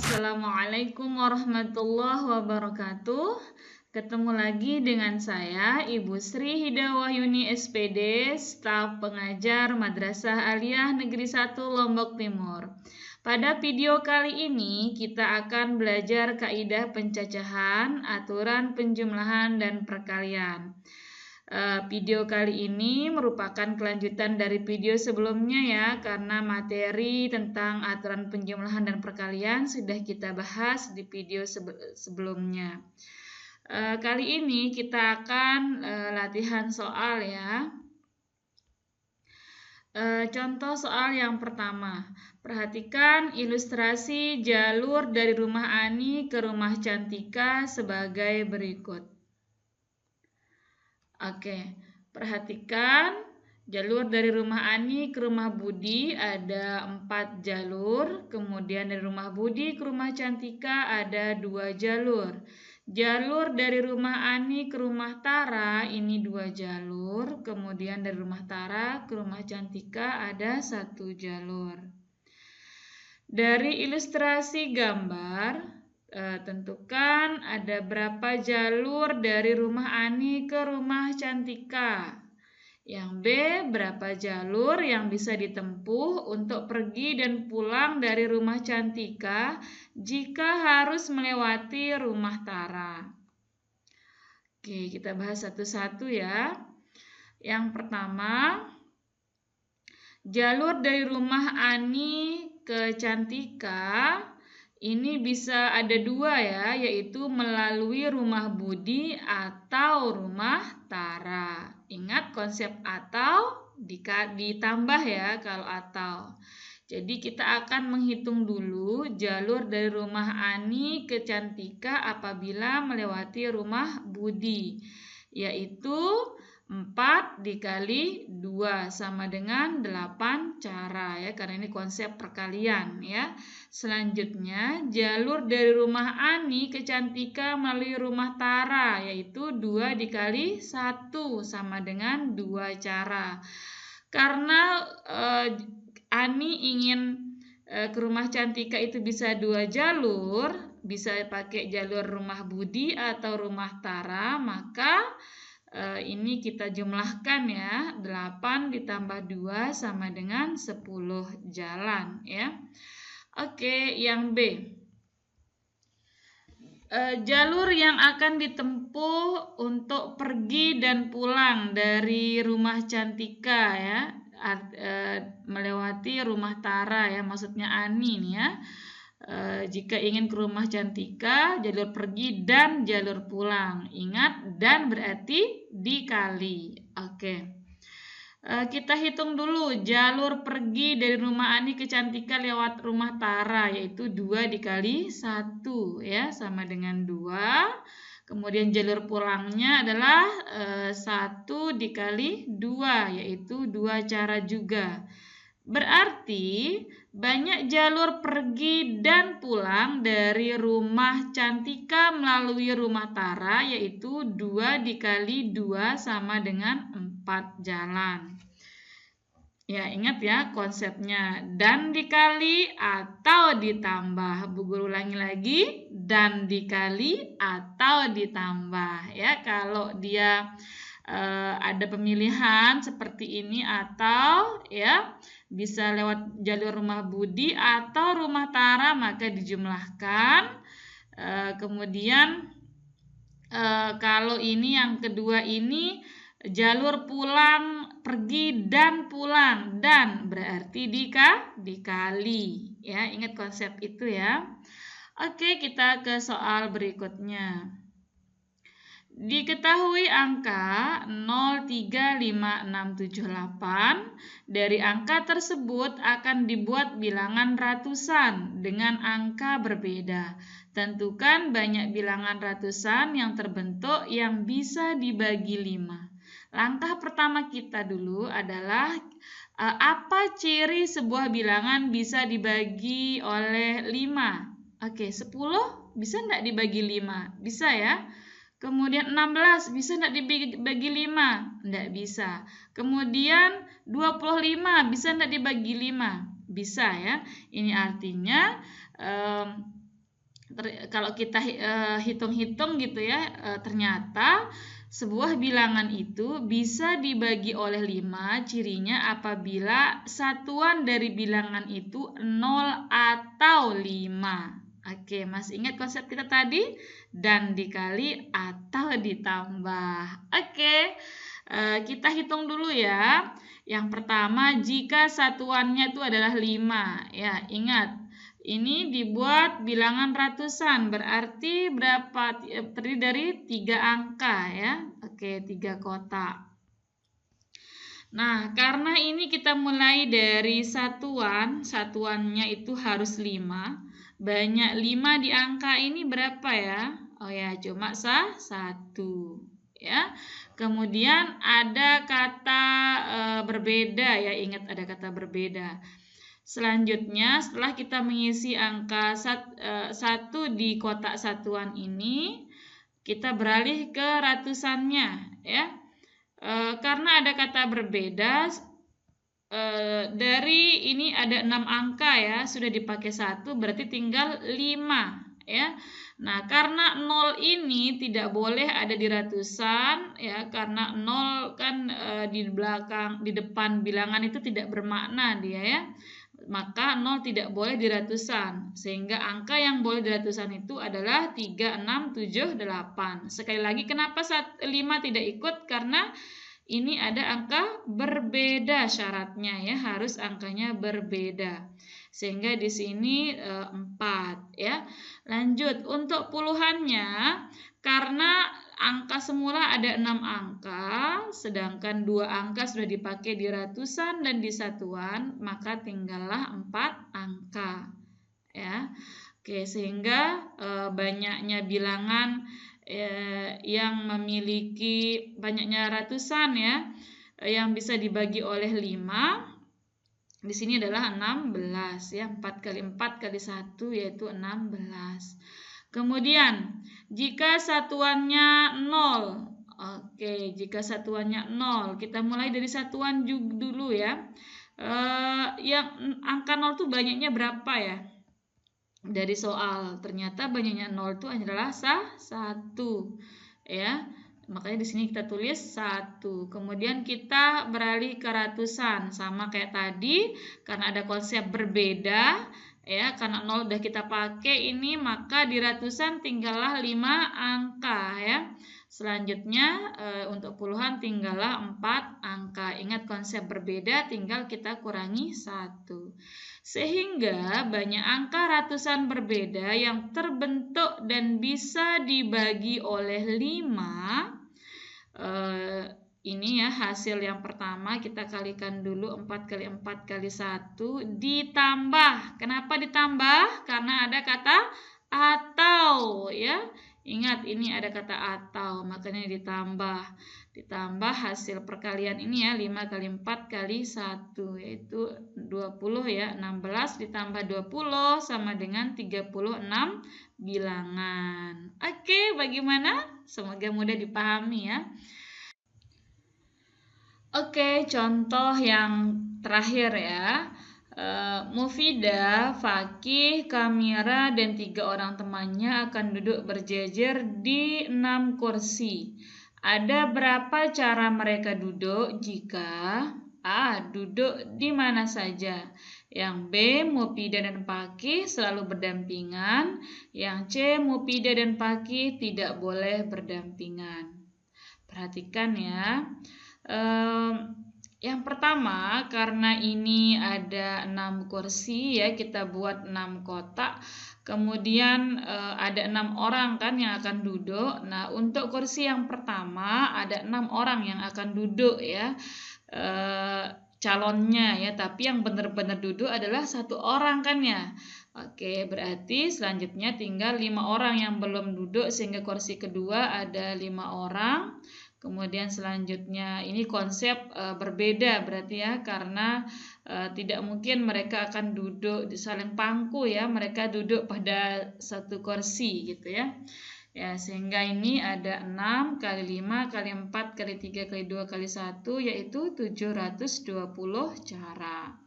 Assalamualaikum warahmatullahi wabarakatuh. Ketemu lagi dengan saya, Ibu Sri Hidawahyuni SPD, staf pengajar Madrasah Aliyah Negeri 1 Lombok Timur. Pada video kali ini, kita akan belajar kaidah pencacahan, aturan penjumlahan, dan perkalian. Video kali ini merupakan kelanjutan dari video sebelumnya ya, karena materi tentang aturan penjumlahan dan perkalian sudah kita bahas di video sebelumnya. Kali ini kita akan latihan soal ya. Contoh soal yang pertama. Perhatikan ilustrasi jalur dari rumah Ani ke rumah Cantika sebagai berikut. Oke, perhatikan jalur dari rumah Ani ke rumah Budi ada 4 jalur, kemudian dari rumah Budi ke rumah Cantika ada 2 jalur. Jalur dari rumah Ani ke rumah Tara ini 2 jalur, kemudian dari rumah Tara ke rumah Cantika ada 1 jalur. Dari ilustrasi gambar, tentukan ada berapa jalur dari rumah Ani ke rumah Cantika. Yang B, berapa jalur yang bisa ditempuh untuk pergi dan pulang dari rumah Cantika jika harus melewati rumah Tara. Oke, kita bahas satu-satu ya. Yang pertama, jalur dari rumah Ani ke Cantika ini bisa ada 2 ya, yaitu melalui rumah Budi atau rumah Tara. Ingat konsep atau ditambah ya kalau atau. Jadi kita akan menghitung dulu jalur dari rumah Ani ke Cantika apabila melewati rumah Budi, yaitu 4 dikali 2 sama dengan 8 cara ya, karena ini konsep perkalian ya. Selanjutnya jalur dari rumah Ani ke Cantika melalui rumah Tara, yaitu 2 dikali 1 sama dengan 2 cara. Karena Ani ingin ke rumah Cantika itu bisa 2 jalur, bisa pakai jalur rumah Budi atau rumah Tara, maka ini kita jumlahkan ya, 8 ditambah 2 sama dengan 10 jalan ya. Oke, yang B. Jalur yang akan ditempuh untuk pergi dan pulang dari rumah Cantika ya, melewati rumah Tara ya, maksudnya Ani nih ya. Jika ingin ke rumah Cantika, jalur pergi dan jalur pulang. Ingat, dan berarti dikali. Oke. Kita hitung dulu jalur pergi dari rumah Ani ke Cantika lewat rumah Tara, yaitu 2 dikali 1 ya, sama dengan 2. Kemudian jalur pulangnya adalah 1 dikali 2, yaitu 2 cara juga. Berarti banyak jalur pergi dan pulang dari rumah Cantika melalui rumah Tara, yaitu 2 dikali 2 sama dengan 4 jalan. Ya, ingat ya konsepnya, dan dikali atau ditambah. Bu Guru ulangi lagi, dan dikali atau ditambah ya. Kalau dia ada pemilihan seperti ini atau ya, bisa lewat jalur rumah Budi atau rumah Tara, maka dijumlahkan. Kemudian kalau ini yang kedua ini jalur pulang, pergi dan pulang, dan berarti dikali ya, ingat konsep itu ya. Oke, kita ke soal berikutnya. Diketahui angka 035678. Dari angka tersebut akan dibuat bilangan ratusan dengan angka berbeda. Tentukan banyak bilangan ratusan yang terbentuk yang bisa dibagi 5. Langkah pertama kita dulu adalah apa ciri sebuah bilangan bisa dibagi oleh 5? Oke, 10 bisa enggak dibagi 5? Bisa ya. Kemudian 16 bisa enggak dibagi 5? Enggak bisa. Kemudian 25 bisa enggak dibagi 5? Bisa ya. Ini artinya Kalau kita hitung-hitung gitu ya, ternyata sebuah bilangan itu bisa dibagi oleh 5, cirinya apabila satuan dari bilangan itu 0 atau 5. Oke, masih ingat konsep kita tadi? Dan dikali atau ditambah. Oke, kita hitung dulu ya. Yang pertama, jika satuannya itu adalah 5. Ya, ingat. Ini dibuat bilangan ratusan, berarti berapa? Terdiri dari 3 angka ya. Oke, 3 kotak. Nah, karena ini kita mulai dari satuan, satuannya itu harus 5. Banyak 5 di angka ini berapa ya? Oh ya, cuma 1 ya. Kemudian ada kata berbeda ya, ingat ada kata berbeda. Selanjutnya, setelah kita mengisi angka 1 di kotak satuan ini, kita beralih ke ratusannya ya. Karena ada kata berbeda, dari ini ada 6 angka ya, sudah dipakai 1 berarti tinggal 5 ya. Nah, karena 0 ini tidak boleh ada di ratusan ya, karena 0 kan di depan bilangan itu tidak bermakna dia ya. Maka 0 tidak boleh di ratusan, sehingga angka yang boleh di ratusan itu adalah 3, 6, 7, 8. Sekali lagi, kenapa 5 tidak ikut? Karena ini ada angka berbeda syaratnya ya, harus angkanya berbeda. Sehingga di sini 4 ya. Lanjut, untuk puluhannya, karena angka semula ada 6 angka, sedangkan 2 angka sudah dipakai di ratusan dan di satuan, maka tinggallah 4 angka. Ya. Oke, sehingga banyaknya bilangan yang memiliki banyaknya ratusan ya, yang bisa dibagi oleh 5. Di sini adalah 16 ya, 4 kali 4 kali 1 yaitu 16. Kemudian, jika satuannya 0. Oke, jika satuannya 0, kita mulai dari satuan dulu ya. Yang angka 0 itu banyaknya berapa ya? Dari soal, ternyata banyaknya 0 itu adalah 1 ya. Makanya di sini kita tulis 1. Kemudian kita beralih ke ratusan, sama kayak tadi, karena ada konsep berbeda ya, karena 0 udah kita pakai ini, maka di ratusan tinggallah 5 angka ya. Selanjutnya untuk puluhan tinggallah 4 angka. Ingat konsep berbeda, tinggal kita kurangi 1. Sehingga banyak angka ratusan berbeda yang terbentuk dan bisa dibagi oleh 5. Ini ya hasil yang pertama, kita kalikan dulu 4 kali 4 kali 1 ditambah. Kenapa ditambah? Karena ada kata atau ya. Ingat ini ada kata atau, makanya ditambah. Ditambah hasil perkalian ini ya, 5 kali 4 kali 1 yaitu 20 ya. 16 ditambah 20 sama dengan 36 bilangan. Oke, bagaimana? Semoga mudah dipahami ya. Oke, contoh yang terakhir ya. Mufidah, Fakih, Kamira, dan 3 orang temannya akan duduk berjejer di 6 kursi. Ada berapa cara mereka duduk jika A. Duduk di mana saja. Yang B. Mufidah dan Fakih selalu berdampingan. Yang C. Mufidah dan Fakih tidak boleh berdampingan. Perhatikan ya. Yang pertama, karena ini ada 6 kursi ya, kita buat 6 kotak. Kemudian ada 6 orang kan yang akan duduk. Nah, untuk kursi yang pertama ada 6 orang yang akan duduk ya, calonnya ya, tapi yang benar-benar duduk adalah 1 orang kan ya. Oke, berarti selanjutnya tinggal 5 orang yang belum duduk, sehingga kursi kedua ada 5 orang. Kemudian selanjutnya ini konsep berbeda berarti ya, karena tidak mungkin mereka akan duduk saling pangku ya, mereka duduk pada satu kursi gitu ya. Ya, sehingga ini ada 6 kali 5 kali 4 kali 3 kali 2 kali 1 yaitu 720 cara.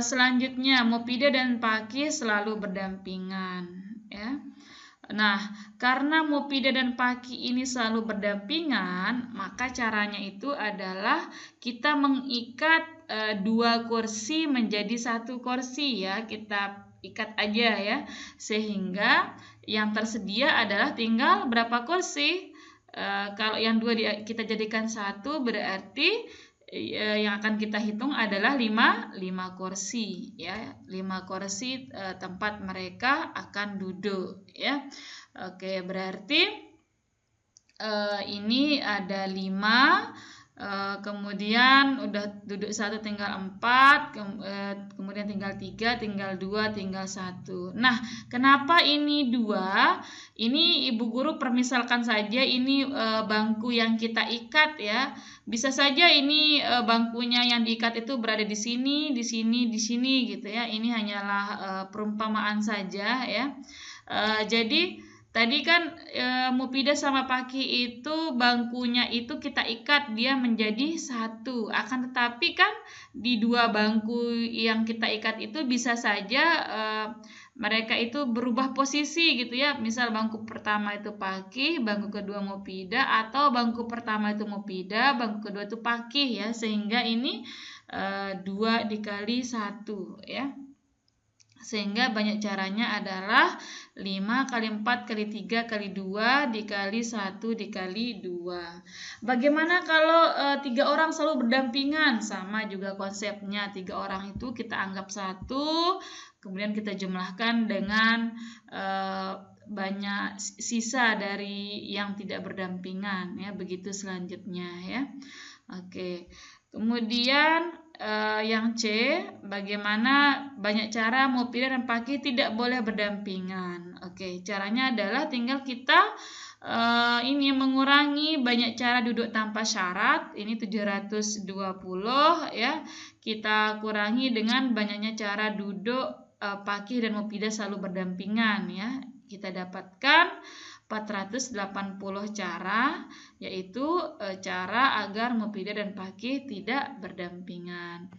Selanjutnya, Mufidah dan Fakih selalu berdampingan, ya. Nah, karena Mufidah dan Fakih ini selalu berdampingan, maka caranya itu adalah kita mengikat dua kursi menjadi satu kursi, ya. Kita ikat aja, ya, sehingga yang tersedia adalah tinggal berapa kursi. Kalau yang dua kita jadikan satu, berarti yang akan kita hitung adalah 5 kursi, ya. 5 kursi tempat mereka akan duduk, ya. Oke, berarti ini ada 5, kemudian udah duduk 1 tinggal 4, kemudian tinggal 3, tinggal 2, tinggal 1. Nah, kenapa ini 2? Ini Ibu Guru permisalkan saja ini bangku yang kita ikat, ya. Bisa saja ini bangkunya yang diikat itu berada di sini, di sini, di sini gitu, ya. Ini hanyalah perumpamaan saja, ya. Jadi tadi kan Mufidah sama Fakih itu bangkunya itu kita ikat dia menjadi satu. Akan tetapi kan di dua bangku yang kita ikat itu bisa saja mereka itu berubah posisi gitu, ya. Misal bangku pertama itu Fakih, bangku kedua Mufidah, atau bangku pertama itu Mufidah, bangku kedua itu Fakih, ya. Sehingga ini 2 dikali 1, ya. Sehingga banyak caranya adalah 5 kali 4 kali 3 kali 2 dikali 1 dikali 2. Bagaimana kalau 3 orang selalu berdampingan? Sama juga konsepnya. 3 orang itu kita anggap 1, kemudian kita jumlahkan dengan banyak sisa dari yang tidak berdampingan, ya. Begitu selanjutnya, ya. Oke. Kemudian yang C, bagaimana banyak cara Mufidah dan Fakih tidak boleh berdampingan. Oke, caranya adalah tinggal kita ini mengurangi banyak cara duduk tanpa syarat. Ini 720, ya. Kita kurangi dengan banyaknya cara duduk Fakih dan Mufidah selalu berdampingan, ya. Kita dapatkan 480 cara, yaitu cara agar Mufidah dan Fakih tidak berdampingan.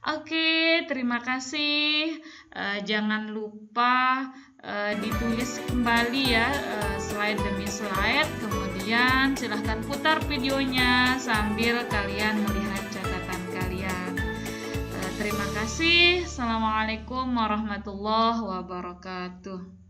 Oke, terima kasih. Jangan lupa ditulis kembali, ya, slide demi slide. Kemudian silahkan putar videonya sambil kalian melihat catatan kalian. Terima kasih. Assalamualaikum warahmatullahi wabarakatuh.